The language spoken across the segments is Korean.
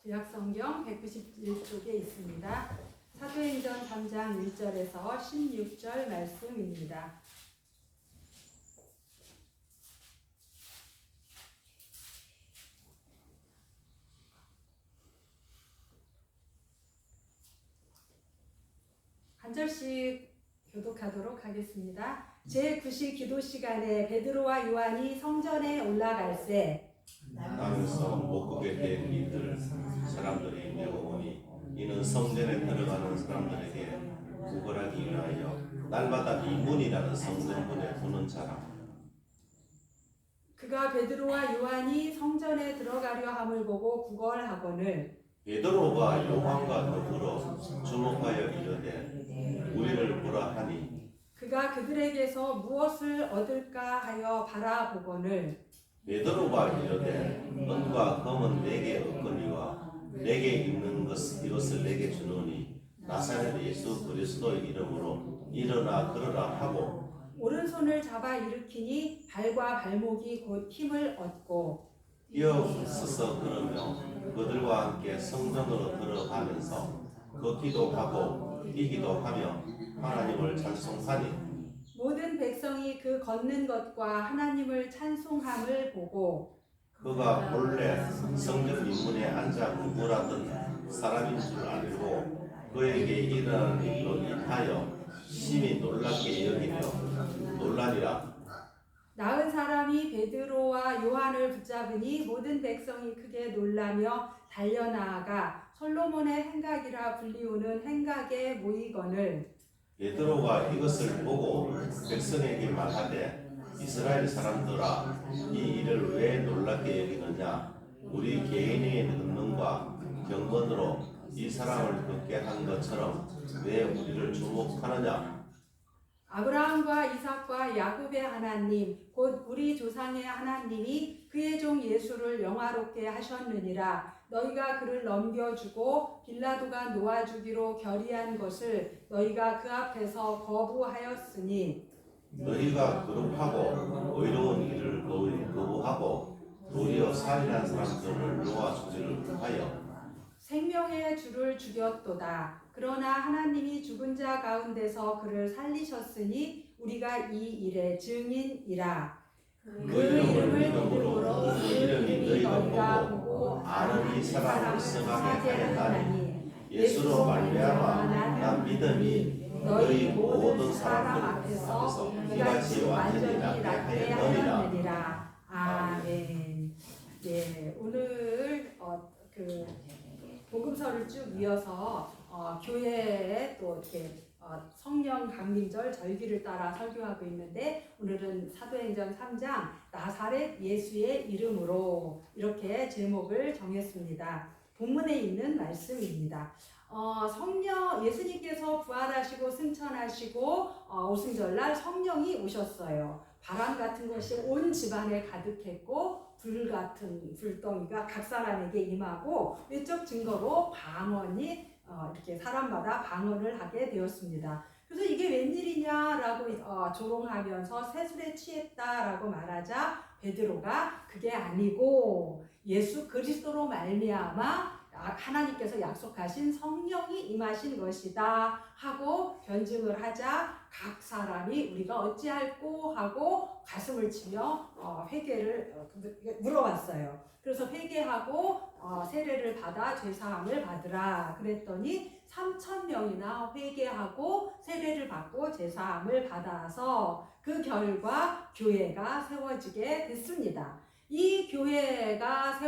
구약성경 191쪽에 있습니다. 사도행전 3장 1절에서 16절 말씀입니다. 한 절씩 교독하도록 하겠습니다. 제9시 기도 시간에 베드로와 요한이 성전에 올라갈새 나면서 못 걷게 된 이들 사람들이 매우 오니 이는 성전에 들어가는 사람들에게 구걸하기 위하여 날마다 이문이라는 성전문에 두는 자라. 그가 베드로와 요한이 성전에 들어가려 함을 보고 구걸하거늘 베드로가 요한과 더불어 주목하여 이르되 우리를 보라 하니 그가 그들에게서 무엇을 얻을까 하여 바라보거늘 베드로가 이르되 은과 금은 내게 없거니와 내게 있는 이것을 내게 주노니 나사렛 예수 그리스도의 이름으로 일어나 걸으라 하고 오른손을 잡아 일으키니 발과 발목이 곧 힘을 얻고 뛰어서서 걸으며 그들과 함께 성전으로 들어가면서 걷기도 하고 뛰기도 하며 하나님을 찬송하니 모든 백성이 그 걷는 것과 하나님을 찬송함을 보고 그가 본래 성전 입문에 앉아 구걸하던 사람인 줄 알고 그에게 일어나는 일로 인하여 심히 놀랍게 여기며 놀라니라. 나은 사람이 베드로와 요한을 붙잡으니 모든 백성이 크게 놀라며 달려나아가 솔로몬의 행각이라 불리우는 행각에 모이거늘 베드로가 이것을 보고 백성에게 말하되 이스라엘 사람들아 이 일을 왜 놀랍게 여기느냐 우리 개인의 권능과 경건으로 이 사람을 걷게 한 것처럼 왜 우리를 주목하느냐. 아브라함과 이삭과 야곱의 하나님 곧 우리 조상의 하나님이 그의 종 예수를 영화롭게 하셨느니라. 너희가 그를 넘겨주고 빌라도가 놓아주기로 결의한 것을 너희가 그 앞에서 거부하였으니 너희가 거룩하고 의로운 일을 거부하고 도리어 살인한 사람들을 놓아주지를 하여 생명의 주를 죽였도다. 그러나 하나님이 죽은 자 가운데서 그를 살리셨으니 우리가 이 일의 증인이라. 그 이름을 믿음으로 그 이름이 너희가 보고 아는 이 사람을 승하게 하였나니 예수로 말미암아 난 믿음이 너희 모든 사람 앞에서 이같이 완전히 낫게 하였느니라. 아멘. 네, 오늘 복음서를 쭉 이어서 교회에 또 이렇게 성령 강림절 절기를 따라 설교하고 있는데 오늘은 사도행전 3장 나사렛 예수의 이름으로 이렇게 제목을 정했습니다. 본문에 있는 말씀입니다. 성령 예수님께서 부활하시고 승천하시고 오순절날 성령이 오셨어요. 바람 같은 것이 온 집안에 가득했고 불 같은 불덩이가 각 사람에게 임하고 외적 증거로 방언이 이렇게 사람마다 방언을 하게 되었습니다. 그래서 이게 웬일이냐라고 조롱하면서 세술에 취했다라고 말하자 베드로가 그게 아니고 예수 그리스도로 말미암아 하나님께서 약속하신 성령이 임하신 것이다 하고 변증을 하자 각 사람이 우리가 어찌할꼬 하고 가슴을 치며 회개를 물어봤어요. 그래서 회개하고 세례를 받아 죄사함을 받으라 그랬더니 3,000명이나 회개하고 세례를 받고 죄사함을 받아서 그 결과 교회가 세워지게 됐습니다. 이 교회가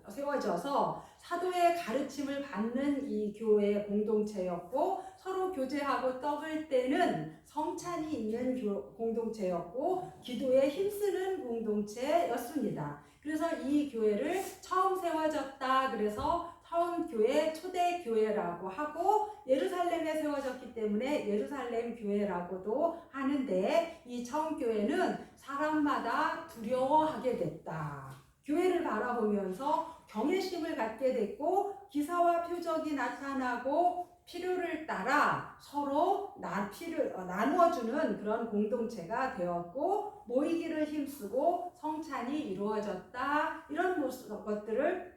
세워져서 사도의 가르침을 받는 이 교회의 공동체였고 서로 교제하고 떡을 떼는 성찬이 있는 공동체였고 기도에 힘쓰는 공동체였습니다. 그래서 이 교회를 처음 세워졌다 그래서 처음 교회 초대 교회라고 하고 예루살렘에 세워졌기 때문에 예루살렘 교회라고도 하는데 이 처음 교회는 사람마다 두려워하게 됐다. 교회를 바라보면서 경외심을 갖게 됐고 기사와 표적이 나타나고 필요를 따라 서로 나누어주는 그런 공동체가 되었고 모이기를 힘쓰고 성찬이 이루어졌다. 이런 것들을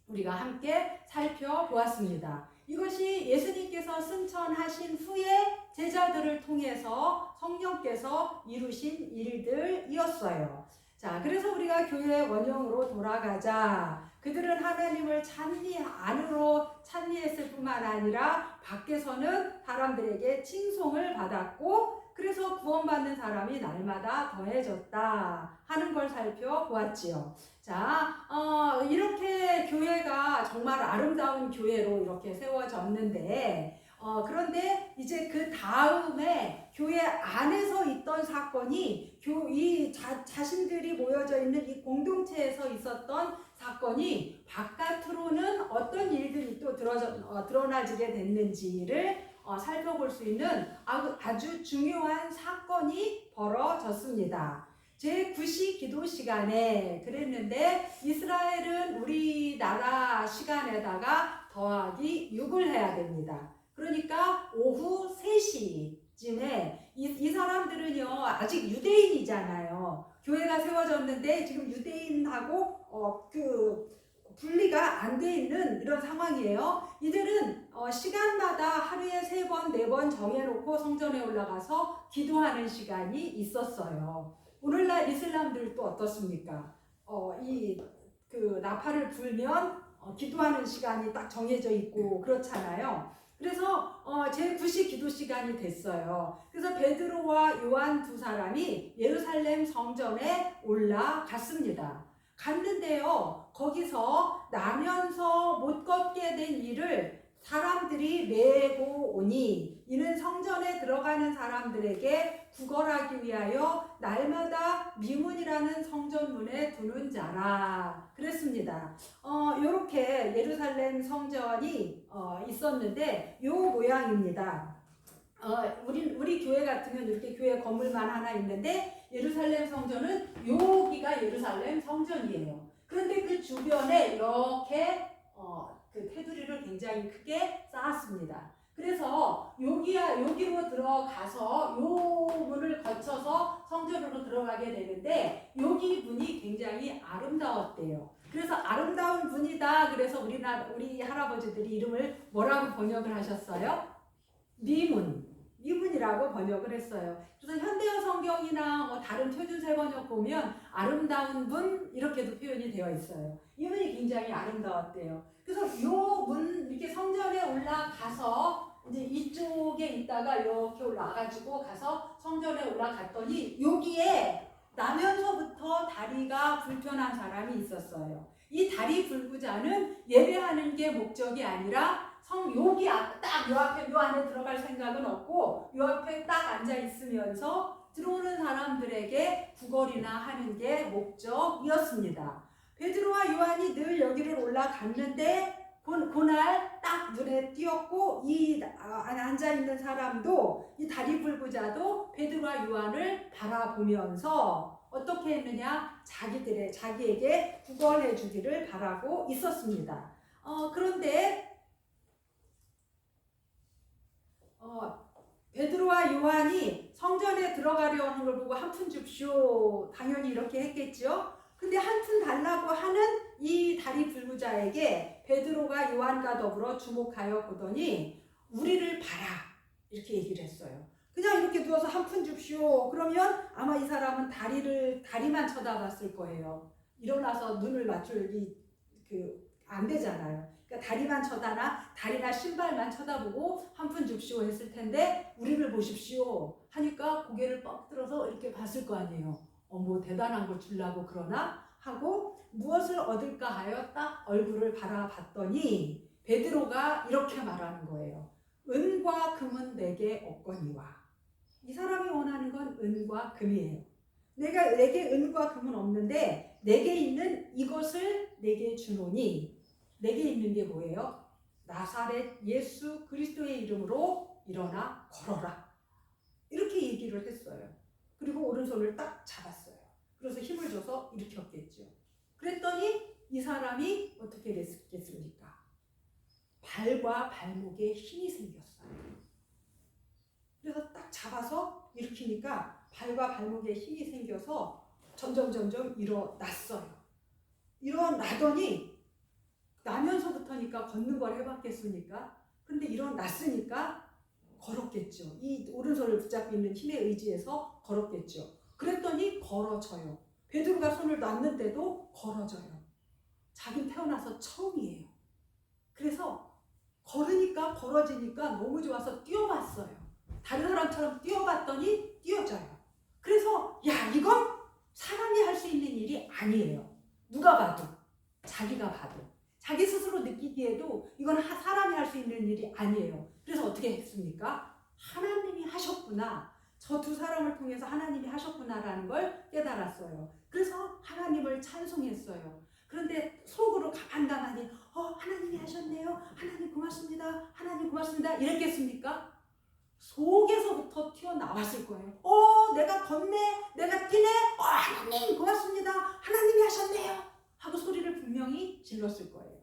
우리가 함께 살펴보았습니다. 이것이 예수님께서 승천하신 후에 제자들을 통해서 성령께서 이루신 일들이었어요. 자, 그래서 우리가 교회 원형으로 돌아가자. 그들은 하나님을 찬미 안으로 찬미했을 뿐만 아니라 밖에서는 사람들에게 칭송을 받았고, 그래서 구원받는 사람이 날마다 더해졌다 하는 걸 살펴보았지요. 자, 이렇게 교회가 정말 아름다운 교회로 이렇게 세워졌는데, 그런데 이제 그 다음에 교회 안에서 있던 사건이 이 자신들이 모여져 있는 이 공동체에서 있었던 사건이 바깥으로는 어떤 일들이 또 드러나지게 됐는지를 살펴볼 수 있는 아주 중요한 사건이 벌어졌습니다. 제9시 기도 시간에 그랬는데 이스라엘은 우리나라 시간에다가 더하기 6을 해야 됩니다. 그러니까 오후 3시쯤에 이 사람들은요 아직 유대인이잖아요. 교회가 세워졌는데 지금 유대인하고 분리가 안 돼 있는 이런 상황이에요. 이들은 시간마다 하루에 3번, 4번 정해놓고 성전에 올라가서 기도하는 시간이 있었어요. 오늘날 이슬람들도 어떻습니까? 나팔을 불면 기도하는 시간이 딱 정해져 있고 그렇잖아요. 그래서 제9시 기도 시간이 됐어요. 그래서 베드로와 요한 두 사람이 예루살렘 성전에 올라갔습니다. 갔는데요, 거기서 나면서 못 걷게 된 이를 사람들이 메고 오니 이는 성전에 들어가는 사람들에게 구걸하기 위하여 날마다 미문이라는 성전문에 두는 자라 그랬습니다. 이렇게 예루살렘 성전이 있었는데 요 모양입니다. 우리 교회 같으면 이렇게 교회 건물만 하나 있는데 예루살렘 성전은 여기가 예루살렘 성전이에요. 그런데 그 주변에 이렇게 그 테두리를 굉장히 크게 쌓았습니다. 그래서 여기로 들어가서 요 문을 거쳐서 성전으로 들어가게 되는데 여기 문이 굉장히 아름다웠대요. 그래서 아름다운 문이다. 그래서 우리 할아버지들이 이름을 뭐라고 번역을 하셨어요? 미문이라고 번역을 했어요. 그래서 현대어 성경이나 뭐 다른 표준세 번역 보면 아름다운 문 이렇게도 표현이 되어 있어요. 이 문이 굉장히 아름다웠대요. 그래서 요 문 이렇게 성전에 올라가서 이제 이쪽에 있다가 이렇게 올라가가지고 가서 성전에 올라갔더니 여기에 나면서부터 다리가 불편한 사람이 있었어요. 이 다리 불구자는 예배하는 게 목적이 아니라 여기 딱 요 앞에 요 안에 들어갈 생각은 없고 요 앞에 딱 앉아 있으면서 들어오는 사람들에게 구걸이나 하는 게 목적이었습니다. 베드로와 요한이 늘 여기를 올라갔는데 그날 딱 눈에 띄었고 이 앉아 있는 사람도 이 다리 불구자도 베드로와 요한을 바라보면서 어떻게 했느냐? 자기에게 구걸해 주기를 바라고 있었습니다. 그런데 베드로와 요한이 성전에 들어가려 하는 걸 보고 한 푼 줍쇼 당연히 이렇게 했겠죠. 근데 한 푼 달라고 하는 이 다리 불구자에게 베드로가 요한과 더불어 주목하여 보더니 우리를 봐라 이렇게 얘기를 했어요. 그냥 이렇게 누워서 한 푼 줍쇼 그러면 아마 이 사람은 다리만 쳐다봤을 거예요. 일어나서 눈을 맞출 안 되잖아요. 그러니까 다리만 다리나 신발만 쳐다보고 한 푼 줍쇼 했을 텐데 우리를 보십시오 하니까 고개를 뻑 들어서 이렇게 봤을 거 아니에요. 뭐 대단한 걸 주려고 그러나 하고 무엇을 얻을까 하여 딱 얼굴을 바라봤더니 베드로가 이렇게 말하는 거예요. 은과 금은 내게 없거니와. 이 사람이 원하는 건 은과 금이에요. 내게 은과 금은 없는데 내게 있는 이것을 내게 주노니 내게 있는 게 뭐예요? 나사렛 예수 그리스도의 이름으로 일어나 걸어라. 이렇게 얘기를 했어요. 그리고 오른손을 딱 잡았어요. 그래서 힘을 줘서 일으켰겠죠. 그랬더니 이 사람이 어떻게 됐겠습니까? 발과 발목에 힘이 생겼어요. 그래서 딱 잡아서 일으키니까 발과 발목에 힘이 생겨서 점점 일어났어요. 일어나더니 나면서부터니까 걷는 걸 해봤겠습니까? 그런데 일어났으니까 걸었겠죠. 이 오른손을 붙잡고 있는 힘에 의지해서 걸었겠죠. 그랬더니 걸어져요. 베드로가 손을 놨는데도 걸어져요. 자긴 태어나서 처음이에요. 그래서 걸으니까 걸어지니까 너무 좋아서 뛰어봤어요. 다른 사람처럼 뛰어봤더니 뛰어져요. 그래서 야, 이건 사람이 할 수 있는 일이 아니에요. 누가 봐도, 자기가 봐도, 자기 스스로 느끼기에도 이건 사람이 할 수 있는 일이 아니에요. 그래서 어떻게 했습니까? 하나님이 하셨구나. 저 두 사람을 통해서 하나님이 하셨구나라는 걸 깨달았어요. 그래서 하나님을 찬송했어요. 그런데 속으로 가만가만히 하나님이 하셨네요. 하나님 고맙습니다. 하나님 고맙습니다. 이랬겠습니까? 속에서부터 튀어나왔을 거예요. 내가 걷네. 내가 뛰네. 하나님 고맙습니다. 하나님이 하셨네요. 하고 소리를 분명히 질렀을 거예요.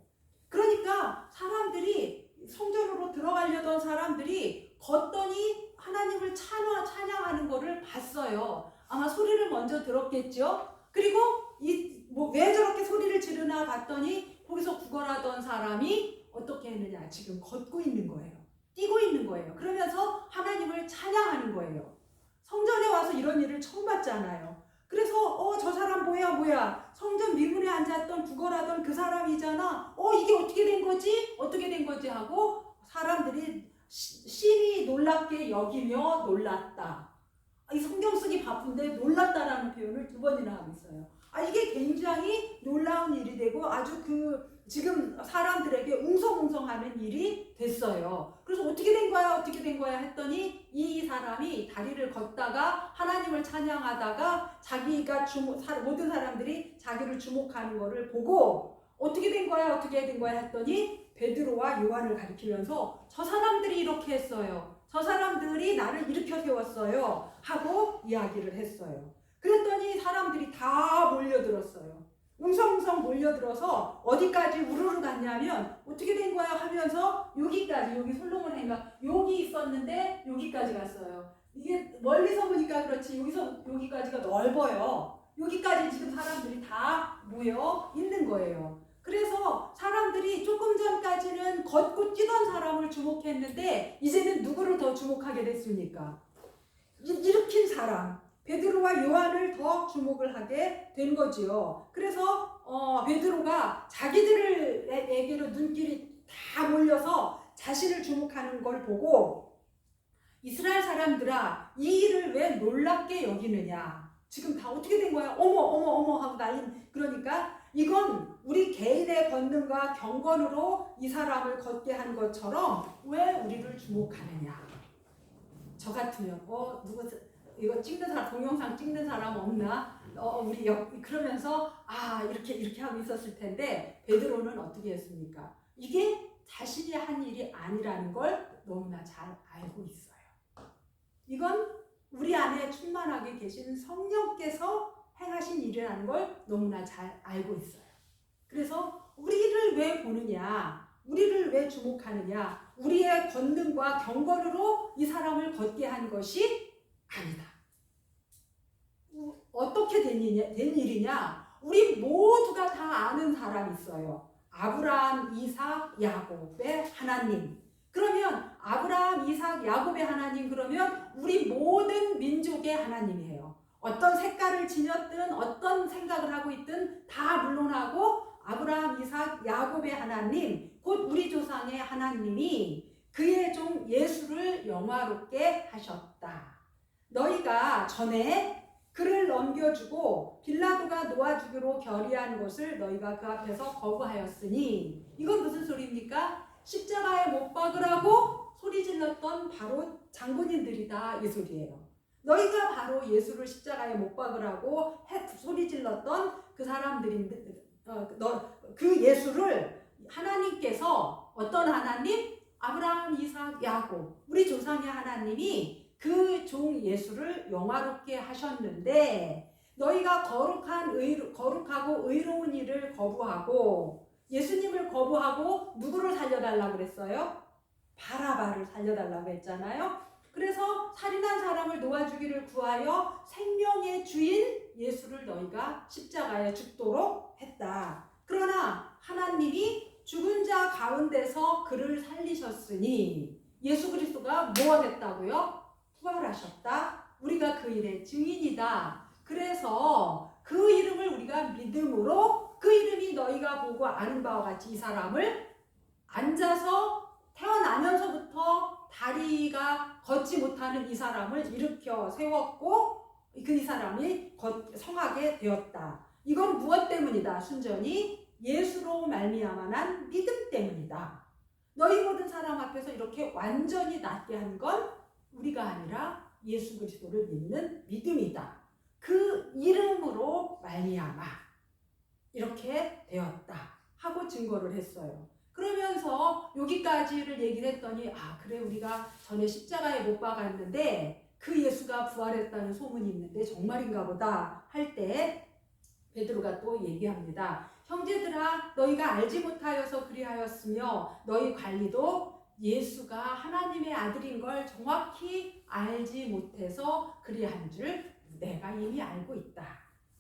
그러니까 사람들이 성전으로 들어가려던 사람들이 걷더니 하나님을 찬양하는 거를 봤어요. 아마 소리를 먼저 들었겠죠. 그리고 왜 저렇게 소리를 지르나 봤더니 거기서 구걸하던 사람이 어떻게 했느냐. 지금 걷고 있는 거예요. 뛰고 있는 거예요. 그러면서 하나님을 찬양하는 거예요. 성전에 와서 이런 일을 처음 봤잖아요. 그래서 저 사람 뭐야 성전 미문에 앉았던 구걸하던 그 사람이잖아. 이게 어떻게 된 거지? 어떻게 된 거지? 하고 사람들이 심히 놀랍게 여기며 놀랐다. 이 성경 쓰기 바쁜데 놀랐다라는 표현을 2번이나 하고 있어요. 이게 굉장히 놀라운 일이 되고 아주 지금 사람들에게 웅성웅성하는 일이 됐어요. 그래서 어떻게 된 거야 했더니 이 사람이 다리를 걷다가 하나님을 찬양하다가 자기가 모든 사람들이 자기를 주목하는 거를 보고 어떻게 된 거야 했더니 베드로와 요한을 가리키면서 저 사람들이 이렇게 했어요. 저 사람들이 나를 일으켜 세웠어요. 하고 이야기를 했어요. 그랬더니 사람들이 다 몰려들었어요. 웅성웅성 몰려들어서 어디까지 우르르 갔냐면 어떻게 된 거야 하면서 여기까지, 여기 솔로몬 행각 여기 있었는데 여기까지 갔어요. 이게 멀리서 보니까 그렇지 여기까지가 넓어요. 여기까지 지금 사람들이 다 모여 있는 거예요. 그래서 사람들이 조금 전까지는 걷고 뛰던 사람을 주목했는데 이제는 누구를 더 주목하게 됐습니까? 일으킨 사람 베드로와 요한을 더 주목을 하게 된 거지요. 그래서 베드로가 자기들에게로 눈길이 다 몰려서 자신을 주목하는 걸 보고 이스라엘 사람들아 이 일을 왜 놀랍게 여기느냐. 지금 다 어떻게 된 거야? 어머 하고 난리. 그러니까 이건 우리 개인의 권능과 경건으로 이 사람을 걷게 한 것처럼 왜 우리를 주목하느냐. 저 같으면 이거 찍는 사람, 동영상 찍는 사람 없나? 우리 그러면서 이렇게 하고 있었을 텐데 베드로는 어떻게 했습니까? 이게 자신이 한 일이 아니라는 걸 너무나 잘 알고 있어요. 이건 우리 안에 충만하게 계신 성령께서 행하신 일이라는 걸 너무나 잘 알고 있어요. 그래서 우리를 왜 보느냐? 우리를 왜 주목하느냐? 우리의 권능과 경건으로 이 사람을 걷게 한 것이 아니다. 어떻게 된 일이냐? 우리 모두가 다 아는 사람이 있어요. 아브라함, 이삭, 야곱의 하나님. 그러면 아브라함, 이삭, 야곱의 하나님 그러면 우리 모든 민족의 하나님이에요. 어떤 색깔을 지녔든 어떤 생각을 하고 있든 다 물론하고 아브라함, 이삭, 야곱의 하나님 곧 우리 조상의 하나님이 그의 종 예수를 영화롭게 하셨다. 너희가 전에 그를 넘겨주고 빌라도가 놓아주기로 결의한 것을 너희가 그 앞에서 거부하였으니 이건 무슨 소리입니까? 십자가에 못 박으라고 소리 질렀던 바로 장본인들이다 이 소리예요. 너희가 바로 예수를 십자가에 못 박으라고 소리 질렀던 그 사람들인데 그 예수를 하나님께서 어떤 하나님? 아브라함, 이삭, 야곱 우리 조상의 하나님이 그 종 예수를 영화롭게 하셨는데 너희가 거룩하고 의로운 일을 거부하고 예수님을 거부하고 누구를 살려달라고 그랬어요? 바라바를 살려달라고 했잖아요. 그래서 살인한 사람을 놓아주기를 구하여 생명의 주인 예수를 너희가 십자가에 죽도록 했다. 그러나 하나님이 죽은 자 가운데서 그를 살리셨으니 예수 그리스도가 뭐 하겠다고요? 부활하셨다. 우리가 그 일의 증인이다. 그래서 그 이름을 우리가 믿음으로 그 이름이 너희가 보고 아는 바와 같이 이 사람을 앉아서 태어나면서부터 다리가 걷지 못하는 이 사람을 일으켜 세웠고 그 이 사람이 성하게 되었다. 이건 무엇 때문이다? 순전히 예수로 말미암아 믿음 때문이다. 너희 모든 사람 앞에서 이렇게 완전히 낫게 한 건 우리가 아니라 예수 그리스도를 믿는 믿음이다. 그 이름으로 말미암아 이렇게 되었다 하고 증거를 했어요. 그러면서 여기까지를 얘기를 했더니 그래 우리가 전에 십자가에 못 박았는데 그 예수가 부활했다는 소문이 있는데 정말인가 보다 할 때 베드로가 또 얘기합니다. 형제들아 너희가 알지 못하여서 그리하였으며 너희 관리도 예수가 하나님의 아들인 걸 정확히 알지 못해서 그리한 줄 내가 이미 알고 있다.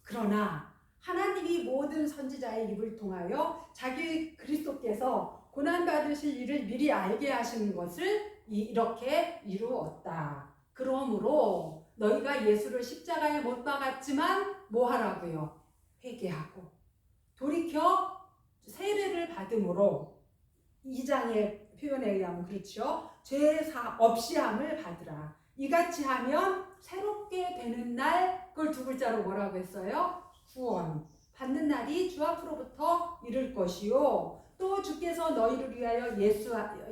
그러나 하나님이 모든 선지자의 입을 통하여 자기 그리스도께서 고난받으실 일을 미리 알게 하시는 것을 이렇게 이루었다. 그러므로 너희가 예수를 십자가에 못 박았지만 뭐 하라고요? 회개하고 돌이켜 세례를 받음으로 2장의 표현에 의하면 그렇죠. 죄 없이 함을 받으라. 이같이 하면 새롭게 되는 날 그걸 두 글자로 뭐라고 했어요? 구원 받는 날이 주 앞으로부터 이를 것이요 또 주께서 너희를 위하여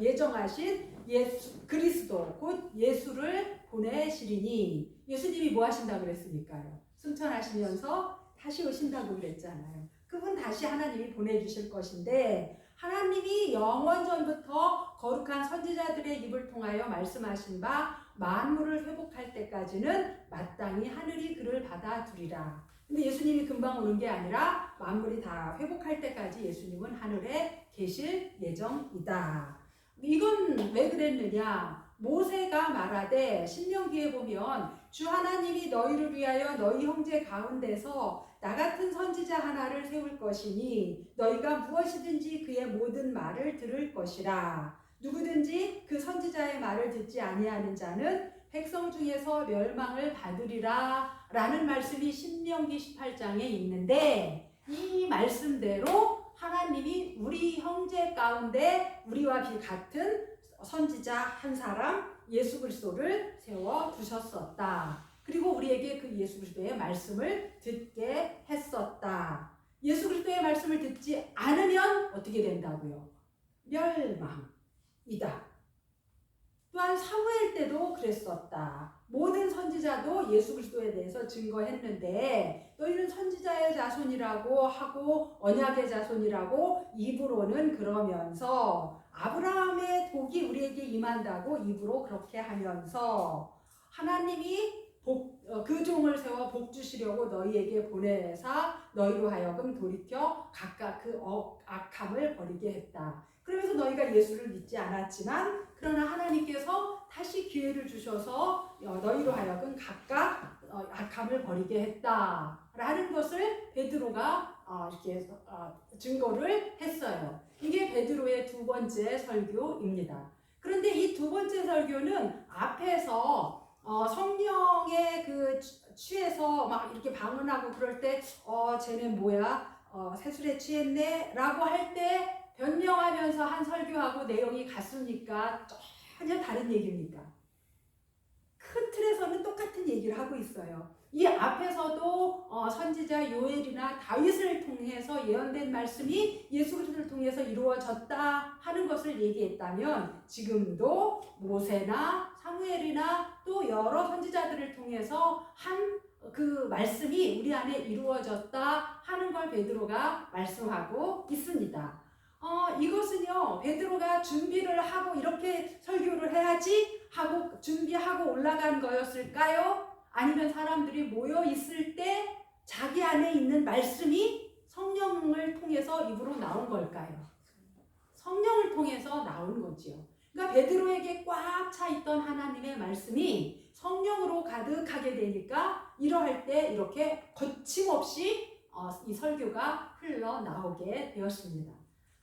예정하신 예수 그리스도 곧 예수를 보내시리니 예수님이 뭐 하신다고 그랬으니까요. 승천하시면서 다시 오신다고 그랬잖아요. 그분 다시 하나님이 보내주실 것인데 하나님이 영원 전부터 거룩한 선지자들의 입을 통하여 말씀하신 바 만물을 회복할 때까지는 마땅히 하늘이 그를 받아두리라. 근데 예수님이 금방 오는 게 아니라 만물이 다 회복할 때까지 예수님은 하늘에 계실 예정이다. 이건 왜 그랬느냐? 모세가 말하되 신명기에 보면 주 하나님이 너희를 위하여 너희 형제 가운데서 나 같은 선지자 하나를 세울 것이니 너희가 무엇이든지 그의 모든 말을 들을 것이라. 누구든지 그 선지자의 말을 듣지 아니하는 자는 백성 중에서 멸망을 받으리라 라는 말씀이 신명기 18장에 있는데 이 말씀대로 하나님이 우리 형제 가운데 우리와 같은 선지자 한 사람 예수 그리스도를 세워 두셨었다. 그리고 우리에게 그 예수 그리스도의 말씀을 듣게 했었다. 예수 그리스도의 말씀을 듣지 않으면 어떻게 된다고요? 멸망이다. 또한 사무엘 때도 그랬었다. 모든 선지자도 예수 그리스도에 대해서 증거했는데 너희는 선지자의 자손이라고 하고 언약의 자손이라고 입으로는 그러면서 아브라함의 복이 우리에게 임한다고 입으로 그렇게 하면서 하나님이 그 종을 세워 복 주시려고 너희에게 보내사 너희로 하여금 돌이켜 각각 그 악함을 버리게 했다. 그러면서 너희가 예수를 믿지 않았지만 그러나 하나님께서 다시 기회를 주셔서 너희로 하여금 각각 악함을 버리게 했다라는 것을 베드로가 이렇게 증거를 했어요. 이게 베드로의 두 번째 설교입니다. 그런데 이 두 번째 설교는 앞에서 성령에 그 취해서 막 이렇게 방언하고 그럴 때 쟤네 뭐야 새술에 취했네 라고 할 때 변명하면서 한 설교하고 내용이 같습니까? 전혀 다른 얘기입니까? 큰 틀에서는 똑같은 얘기를 하고 있어요. 이 앞에서도 선지자 요엘이나 다윗을 통해서 예언된 말씀이 예수 그리스도를 통해서 이루어졌다 하는 것을 얘기했다면 지금도 모세나 사무엘이나 또 여러 선지자들을 통해서 한 그 말씀이 우리 안에 이루어졌다 하는 걸 베드로가 말씀하고 있습니다. 이것은요 베드로가 준비를 하고 이렇게 설교를 해야지 하고 준비하고 올라간 거였을까요? 아니면 사람들이 모여 있을 때 자기 안에 있는 말씀이 성령을 통해서 입으로 나온 걸까요? 성령을 통해서 나온 거지요. 그러니까 베드로에게 꽉 차 있던 하나님의 말씀이 성령으로 가득하게 되니까 이러할 때 이렇게 거침없이 이 설교가 흘러나오게 되었습니다.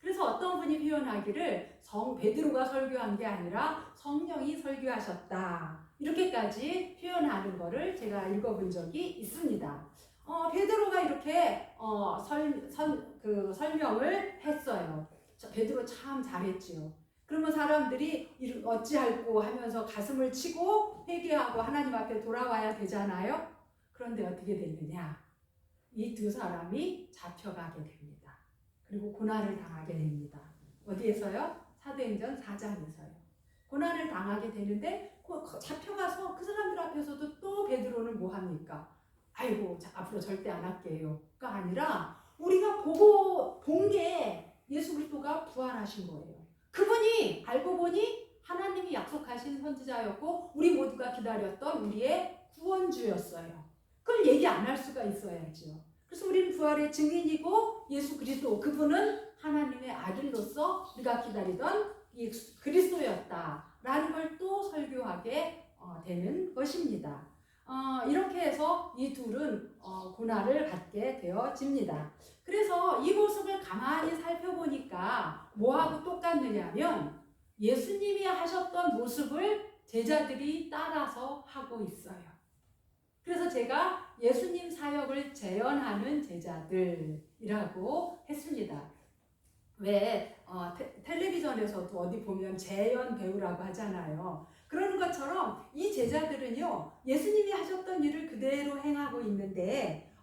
그래서 어떤 분이 표현하기를 베드로가 설교한 게 아니라 성령이 설교하셨다. 이렇게까지 표현하는 거를 제가 읽어본 적이 있습니다. 베드로가 이렇게 설명을 했어요. 베드로 참 잘했지요. 그러면 사람들이 어찌할꼬 하면서 가슴을 치고 회개하고 하나님 앞에 돌아와야 되잖아요. 그런데 어떻게 됐느냐? 이 두 사람이 잡혀가게 됩니다. 그리고 고난을 당하게 됩니다. 어디에서요? 사도행전 4장에서요. 고난을 당하게 되는데 잡혀가서 그 사람들 앞에서도 또 베드로는 뭐 합니까? 아이고 앞으로 절대 안 할게요가 아니라 우리가 본 게 예수 그리스도가 부활하신 거예요. 그분이 알고 보니 하나님이 약속하신 선지자였고 우리 모두가 기다렸던 우리의 구원주였어요. 그걸 얘기 안 할 수가 있어야죠. 그래서 우리는 부활의 증인이고 예수 그리스도 그분은 하나님의 아들로서 우리가 기다리던 이 그리스도였다라는 걸 또 설교하게 되는 것입니다. 이렇게 해서 이 둘은 고난을 받게 되어집니다. 그래서 이 모습을 가만히 살펴보니까 뭐하고 똑같느냐면 예수님이 하셨던 모습을 제자들이 따라서 하고 있어요. 그래서 제가 예수님 사역을 재현하는 제자들이라고 했습니다. 왜 텔레비전에서도 어디 보면 재현 배우라고 하잖아요. 그러는 것처럼 이 제자들은요 예수님이 하셨던 일을 그대로 행하고 있는데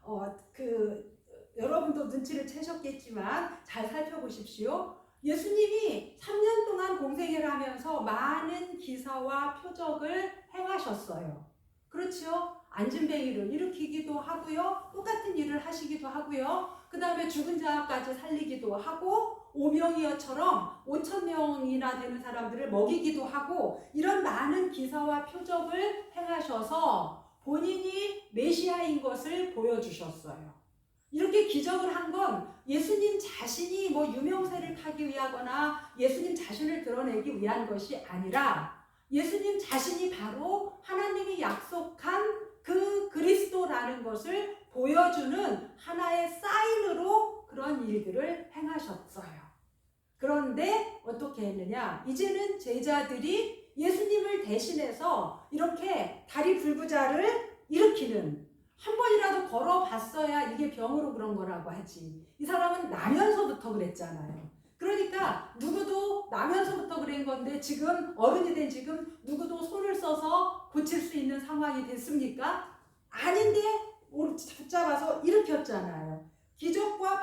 여러분도 눈치를 채셨겠지만 잘 살펴보십시오. 예수님이 3년 동안 공생애를 하면서 많은 기사와 표적을 행하셨어요. 그렇죠? 안진뱅이를 일으키기도 하고요. 똑같은 일을 하시기도 하고요. 그 다음에 죽은 자까지 살리기도 하고 오병이어처럼 5,000명이나 되는 사람들을 먹이기도 하고 이런 많은 기사와 표적을 행하셔서 본인이 메시아인 것을 보여주셨어요. 이렇게 기적을 한 건 예수님 자신이 뭐 유명세를 타기 위하거나 예수님 자신을 드러내기 위한 것이 아니라 예수님 자신이 바로 하나님이 약속한 그 그리스도라는 것을 보여주는 하나의 사인으로 그런 일들을 행하셨어요. 그런데 어떻게 했느냐? 이제는 제자들이 예수님을 대신해서 이렇게 다리 불구자를 일으키는 한 번이라도 걸어봤어야 이게 병으로 그런 거라고 하지. 이 사람은 나면서부터 그랬잖아요. 그러니까 누구도 나면서부터 그런 건데 지금 어른이 된 지금 누구도 손을 써서 고칠 수 있는 상황이 됐습니까? 아닌데 붙잡아서 일으켰잖아요. 기적과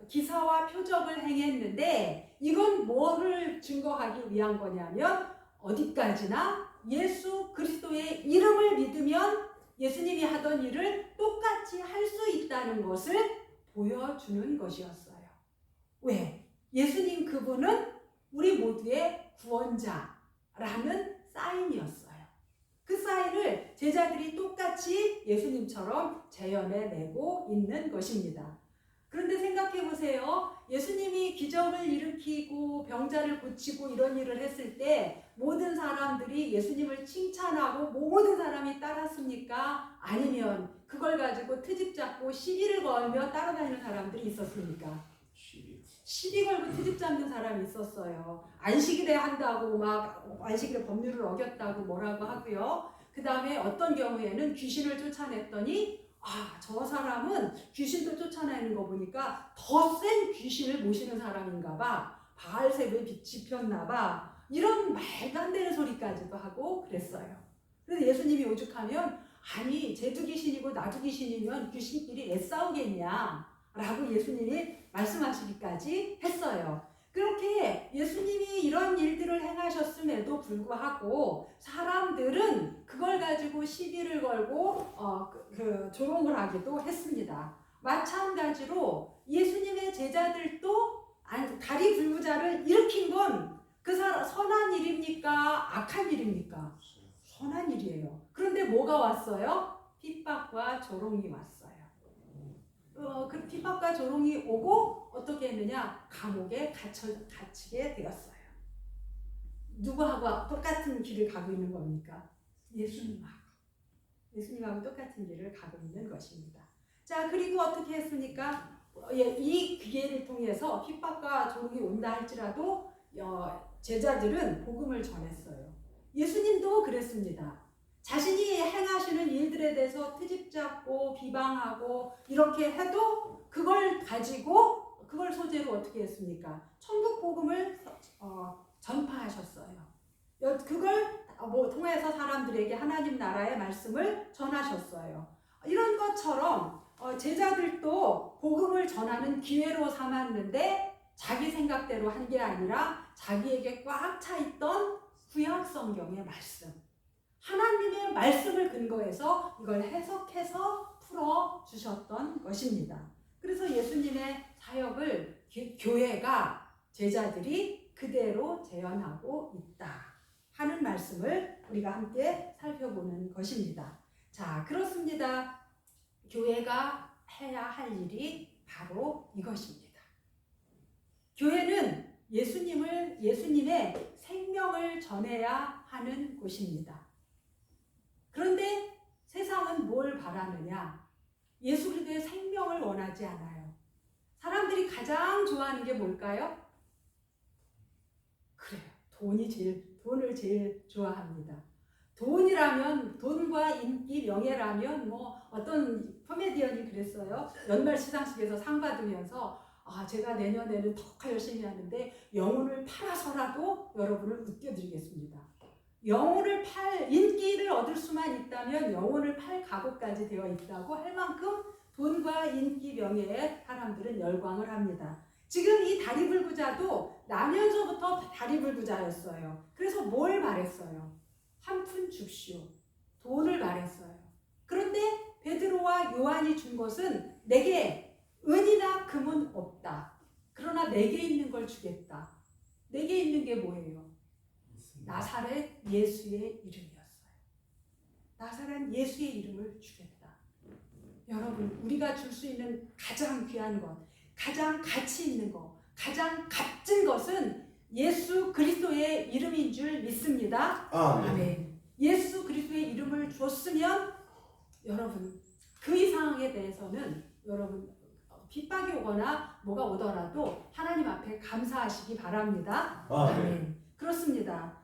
기사와 표적을 행했는데 이건 뭐를 증거하기 위한 거냐면 어디까지나 예수 그리스도의 이름을 믿으면 예수님이 하던 일을 똑같이 할 수 있다는 것을 보여주는 것이었어요. 왜? 예수님 그분은 우리 모두의 구원자라는 사인이었어요. 그 사인을 제자들이 똑같이 예수님처럼 재현해내고 있는 것입니다. 그런데 생각해 보세요. 예수님이 기적을 일으키고 병자를 고치고 이런 일을 했을 때 모든 사람들이 예수님을 칭찬하고 모든 사람이 따랐습니까? 아니면 그걸 가지고 트집 잡고 시비를 걸며 따라다니는 사람들이 있었습니까? 시비 걸고 트집 잡는 사람이 있었어요. 안식일에 한다고 막 안식일에 법률을 어겼다고 뭐라고 하고요. 그 다음에 어떤 경우에는 귀신을 쫓아냈더니 저 사람은 귀신도 쫓아내는 거 보니까 더 센 귀신을 모시는 사람인가 봐. 바알세부에 빛이 폈나 봐. 이런 말도 안 되는 소리까지도 하고 그랬어요. 그래서 예수님이 오죽하면 아니 쟤도 귀신이고 나도 귀신이면 귀신끼리 애싸우겠냐 라고 예수님이 말씀하시기까지 했어요. 그렇게 예수님이 이런 일들을 행하셨음에도 불구하고 사람들은 그걸 가지고 시비를 걸고 조롱을 하기도 했습니다. 마찬가지로 예수님의 제자들도 다리 불구자를 일으킨 건 그 선한 일입니까? 악한 일입니까? 선한 일이에요. 그런데 뭐가 왔어요? 핍박과 조롱이 왔어요. 그 핍박과 조롱이 오고 어떻게 했느냐? 감옥에 갇히게 되었어요. 누구하고 똑같은 길을 가고 있는 겁니까? 예수님하고 똑같은 길을 가고 있는 것입니다. 자, 그리고 어떻게 했습니까? 이 기회를 통해서 핍박과 조롱이 온다 할지라도 제자들은 복음을 전했어요. 예수님도 그랬습니다. 자신이 행하시는 일들에 대해서 트집 잡고 비방하고 이렇게 해도 그걸 가지고 그걸 소재로 어떻게 했습니까? 천국 복음을 전파하셨어요. 그걸 통해서 사람들에게 하나님 나라의 말씀을 전하셨어요. 이런 것처럼 제자들도 복음을 전하는 기회로 삼았는데 자기 생각대로 한 게 아니라 자기에게 꽉 차 있던 구약 성경의 말씀, 하나님의 말씀을 근거해서 이걸 해석해서 풀어 주셨던 것입니다. 그래서 예수님의 사역을 교회가 제자들이 그대로 재현하고 있다 하는 말씀을 우리가 함께 살펴보는 것입니다. 자, 그렇습니다. 교회가 해야 할 일이 바로 이것입니다. 교회는 예수님의 생명을 전해야 하는 곳입니다. 그런데 세상은 뭘 바라느냐? 예수 그리스도의 생명을 원하지 않아요. 사람들이 가장 좋아하는 게 뭘까요? 그래요. 돈을 제일 좋아합니다. 돈이라면, 돈과 인기, 명예라면 어떤 코미디언이 그랬어요. 연말 시상식에서 상 받으면서 제가 내년에는 더 열심히 하는데 영혼을 팔아서라도 여러분을 웃겨드리겠습니다. 인기를 얻을 수만 있다면 영혼을 팔 각오까지 되어 있다고 할 만큼 돈과 인기, 명예에 사람들은 열광을 합니다. 지금 이 다리불구자도 나면서부터 다리불구자였어요. 그래서 뭘 말했어요? 한 푼 줍시오. 돈을 말했어요. 그런데 베드로와 요한이 준 것은 내게 은이나 금은 없다. 그러나 내게 있는 걸 주겠다. 내게 있는 게 뭐예요? 나사렛 예수의 이름이었어요. 나사렛 예수의 이름을 주겠다. 여러분, 우리가 줄 수 있는 가장 귀한 것, 가장 가치 있는 것, 가장 값진 것은 예수 그리스도의 이름인 줄 믿습니다. 아멘. 예수 그리스도의 이름을 줬으면 여러분 그 이상에 대해서는 여러분 핍박이 오거나 뭐가 오더라도 하나님 앞에 감사하시기 바랍니다. 아멘. 그렇습니다.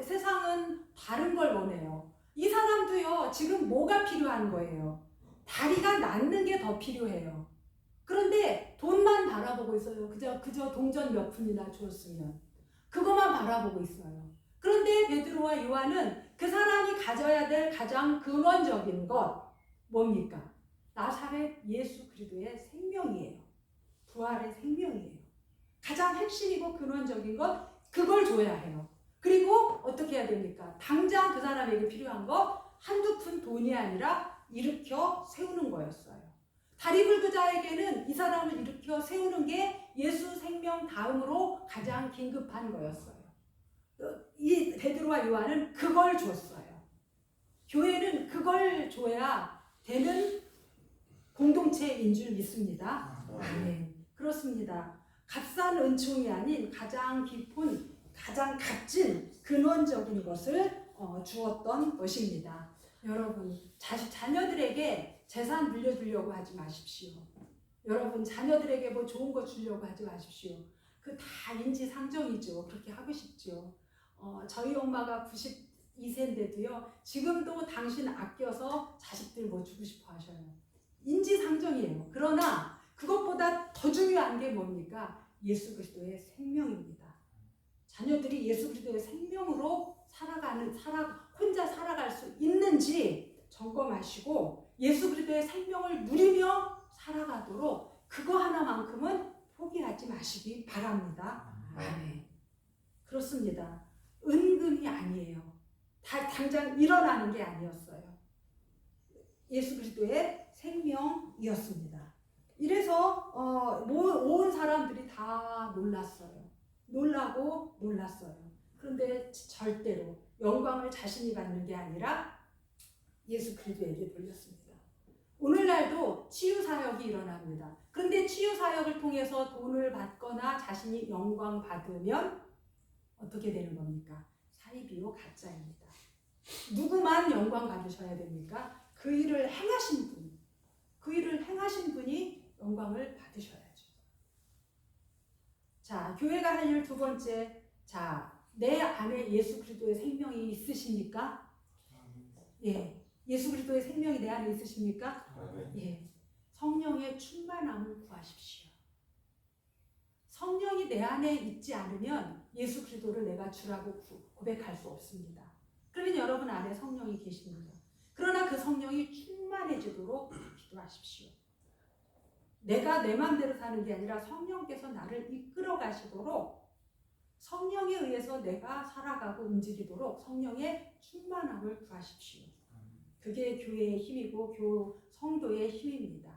세상은 다른 걸 원해요. 이 사람도요, 지금 뭐가 필요한 거예요? 다리가 낫는 게 더 필요해요. 그런데 돈만 바라보고 있어요. 그저 동전 몇 푼이나 주었으면. 그것만 바라보고 있어요. 그런데 베드로와 요한은 그 사람이 가져야 될 가장 근원적인 것, 뭡니까? 나사렛 예수 그리스도의 생명이에요. 부활의 생명이에요. 가장 핵심이고 근원적인 것, 그걸 줘야 해요. 그리고 어떻게 해야 됩니까? 당장 그 사람에게 필요한 거 한두 푼 돈이 아니라 일으켜 세우는 거였어요. 다리불구자에게는 이 사람을 일으켜 세우는 게 예수 생명 다음으로 가장 긴급한 거였어요. 이 베드로와 요한은 그걸 줬어요. 교회는 그걸 줘야 되는 공동체인 줄 믿습니다. 네, 그렇습니다. 값싼 은총이 아닌 가장 깊은, 가장 값진 근원적인 것을 주었던 것입니다. 여러분, 자녀들에게 재산 물려주려고 하지 마십시오. 여러분, 자녀들에게 뭐 좋은 거 주려고 하지 마십시오. 그 다 인지상정이죠. 그렇게 하고 싶죠. 저희 엄마가 92세인데도요, 지금도 당신 아껴서 자식들 뭐 주고 싶어 하셔요. 인지상정이에요. 그러나 그것보다 더 중요한 게 뭡니까? 예수 그리스도의 생명입니다. 자녀들이 예수 그리스도의 생명으로 혼자 살아갈 수 있는지 점검하시고 예수 그리스도의 생명을 누리며 살아가도록 그거 하나만큼은 포기하지 마시기 바랍니다. 아멘. 그렇습니다. 은금이 아니에요. 당장 일어나는 게 아니었어요. 예수 그리스도의 생명이었습니다. 이래서 온 사람들이 다 놀랐어요. 놀랐어요. 그런데 절대로 영광을 자신이 받는 게 아니라 예수 그리스도에게 돌렸습니다. 오늘날도 치유사역이 일어납니다. 그런데 치유사역을 통해서 돈을 받거나 자신이 영광 받으면 어떻게 되는 겁니까? 사이비요 가짜입니다. 누구만 영광 받으셔야 됩니까? 그 일을 행하신 분이 영광을 받으셔야죠. 자, 교회가 할 일 두 번째. 자, 내 안에 예수 그리스도의 생명이 있으십니까? 예. 예수 그리스도의 생명이 내 안에 있으십니까? 예. 성령의 충만함을 구하십시오. 성령이 내 안에 있지 않으면 예수 그리스도를 내가 주라고 고백할 수 없습니다. 그러면 여러분 안에 성령이 계십니다. 그러나 그 성령이 충만해지도록 기도하십시오. 내가 내 마음대로 사는 게 아니라 성령께서 나를 이끌어 가시도록 성령에 의해서 내가 살아가고 움직이도록 성령의 충만함을 구하십시오. 그게 교회의 힘이고 성도의 힘입니다.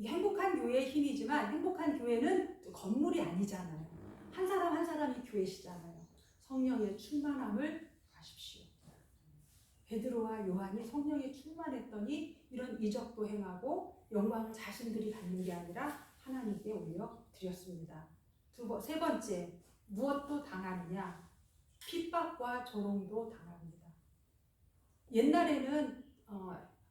행복한 교회의 힘이지만 행복한 교회는 건물이 아니잖아요. 한 사람 한 사람이 교회시잖아요. 성령의 충만함을 구하십시오. 베드로와 요한이 성령에 충만했더니 이런 이적도 행하고 영광을 자신들이 받는 게 아니라 하나님께 올려 드렸습니다. 세 번째, 무엇도 당하느냐? 핍박과 조롱도 당합니다. 옛날에는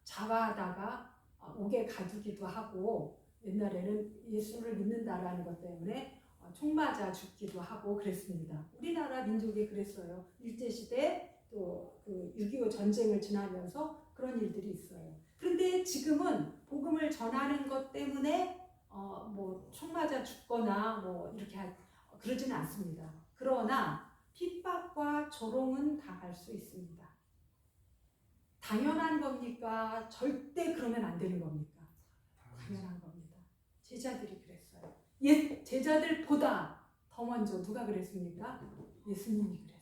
자화하다가 옥에 가두기도 하고 옛날에는 예수를 믿는다라는 것 때문에 총 맞아 죽기도 하고 그랬습니다. 우리나라 민족이 그랬어요. 일제시대 또 그 6.25 전쟁을 지나면서 그런 일들이 있어요. 그런데 지금은 복음을 전하는 것 때문에 뭐 총 맞아 죽거나 뭐 이렇게 그러지는 않습니다. 그러나 핍박과 조롱은 당할 수 있습니다. 당연한 겁니까? 절대 그러면 안 되는 겁니까? 당연한 겁니다. 제자들이 그랬어요. 제자들보다 더 먼저 누가 그랬습니까? 예수님이 그랬어요.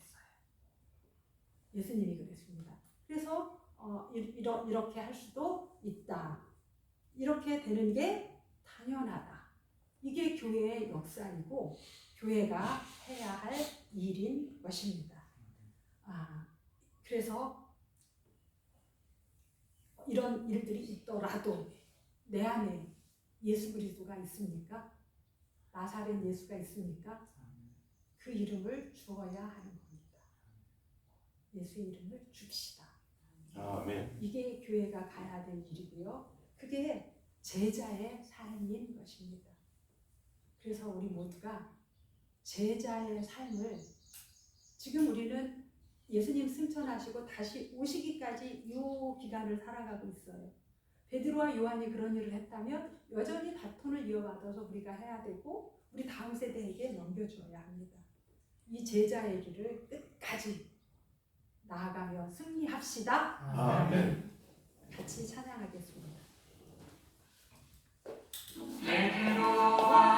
예수님이 그랬습니다. 그래서 이렇게 할 수도 있다. 이렇게 되는 게 당연하다. 이게 교회의 역사이고 교회가 해야 할 일인 것입니다. 그래서 이런 일들이 있더라도 내 안에 예수 그리스도가 있습니까? 나사렛 예수가 있습니까? 그 이름을 주어야 하는 겁니다. 예수의 이름을 줍시다. 아멘. 이게 교회가 가야 될 일이고요. 그게 제자의 삶인 것입니다. 그래서 우리 모두가 제자의 삶을 지금 우리는 예수님 승천하시고 다시 오시기까지 이 기간을 살아가고 있어요. 베드로와 요한이 그런 일을 했다면 여전히 바톤을 이어받아서 우리가 해야 되고 우리 다음 세대에게 넘겨줘야 합니다. 이 제자의 길을 끝까지 나아가며 승리합시다. 아멘. 같이 찬양하겠습니다. 베드로와